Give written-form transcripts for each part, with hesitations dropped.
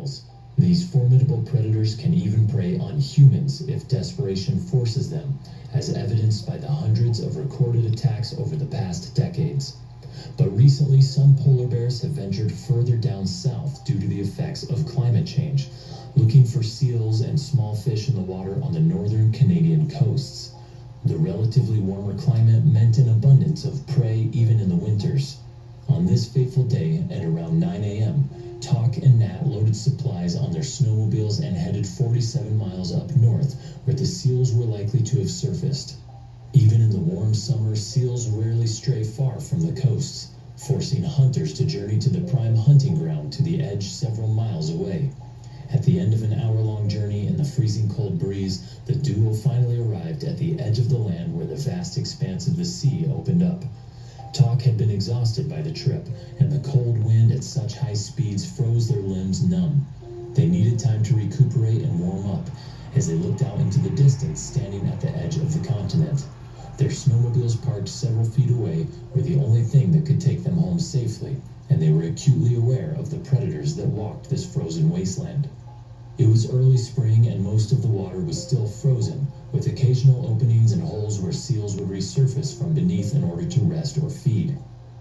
seals. These formidable predators can even prey on humans if desperation forces them, as evidenced by the hundreds of recorded attacks over the past decades. But recently, some polar bears have ventured further down south due to the effects of climate change, looking for seals and small fish in the water on the northern Canadian coasts. The relatively warmer climate meant an abundance of prey even in the winters. On this fateful day, at around 9 a.m., Talk and Nat loaded supplies on their snowmobiles and headed 47 miles up north, where the seals were likely to have surfaced. Even in the warm summer, seals rarely stray far from the coasts, forcing hunters to journey to the prime hunting ground to the edge several miles away. At the end of an hour-long journey in the freezing cold breeze, the duo finally arrived at the edge of the land where the vast expanse of the sea opened up. Talk had been exhausted by the trip, and the cold wind at such high speeds froze their limbs numb. They needed time to recuperate and warm up as they looked out into the distance, standing at the edge of the continent. Their snowmobiles parked several feet away were the only thing that could take them home safely, and they were acutely aware of the predators that walked this frozen wasteland. It was early spring and most of the water was still frozen, with occasional openings and holes where seals would resurface from beneath in order to rest or feed.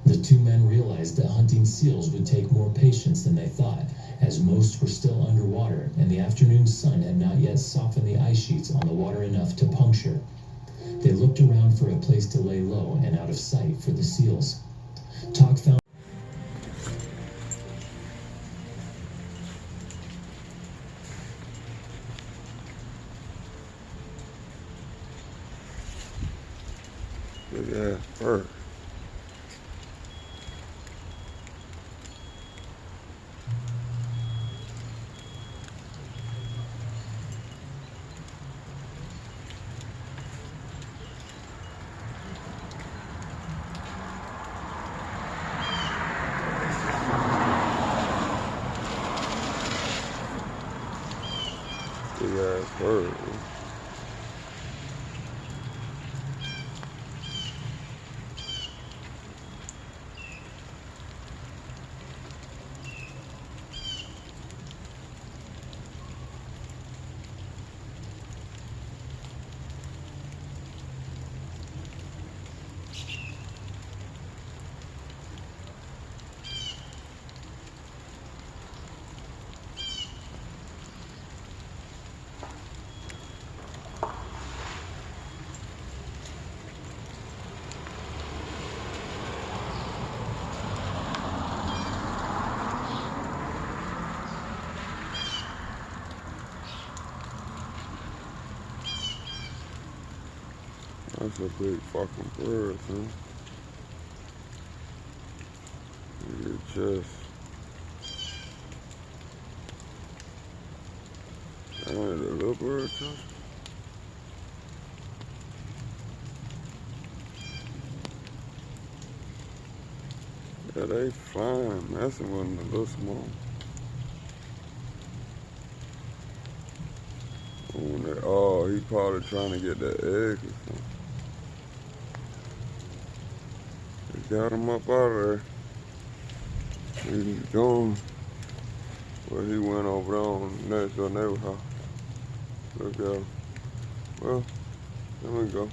The two men realized that hunting seals would take more patience than they thought, as most were still underwater and the afternoon sun had not yet softened the ice sheets on the water enough to puncture. They looked around for a place to lay low and out of sight for the seals. Talk found big ass bird. Big ass bird. That's a big fucking bird, man. Look at your chest. That ain't a little bird, too. Yeah, they flying, messing with them a little small. Oh, he probably trying to get that egg or something. They got him up out of there. He's gone. Well, he went over there on next door neighbor house. Look out. Well, there we go.